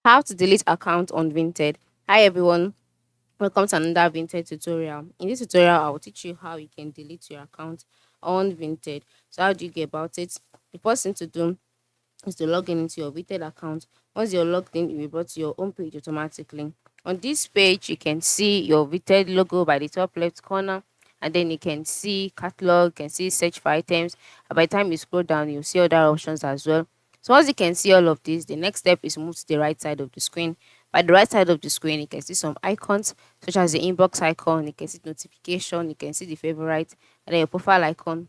How to delete account on Vinted. Hi everyone, welcome to another Vinted tutorial. In this tutorial, I will teach you how you can delete your account on Vinted. So how do you get about it? The first thing to do is to log in into your Vinted account. Once you're logged in, you'll be brought to your home page automatically. On this page, you can see your Vinted logo by the top left corner, and then you can see catalog, you can see search for items. And by the time you scroll down, you'll see other options as well. So once you can see all of this, the next step is move to the right side of the screen. By the right side of the screen, you can see some icons such as the inbox icon, you can see notification, you can see the favorite, and then your profile icon.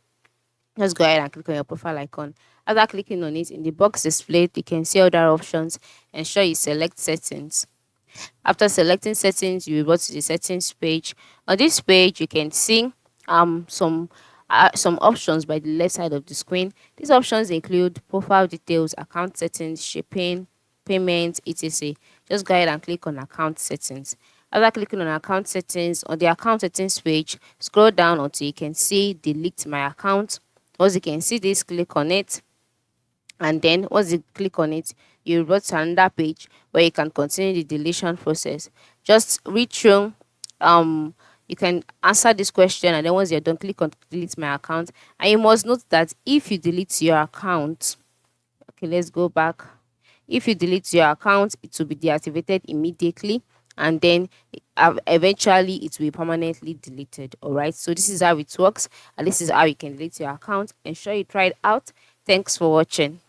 Just go ahead and click on your profile icon. After clicking on it, in the box displayed, you can see other options. Ensure you select settings. After selecting settings, you will go to the settings page. On this page, you can see some options by the left side of the screen. These options include profile details, account settings, shipping, payments, etc. Just go ahead and click on account settings. After clicking on account settings, on the account settings page, scroll down until you can see delete my account. Once you can see this, click on it, and then once you click on it, you go to another page where you can continue the deletion process. Just read through, um you can answer this question, and then once you're done, click on delete my account. And you must note that if you delete your account, okay, let's go back. If you delete your account, it will be deactivated immediately, and then eventually it will be permanently deleted. All right, so this is how it works, and this is how you can delete your account. Ensure you try it out. Thanks for watching.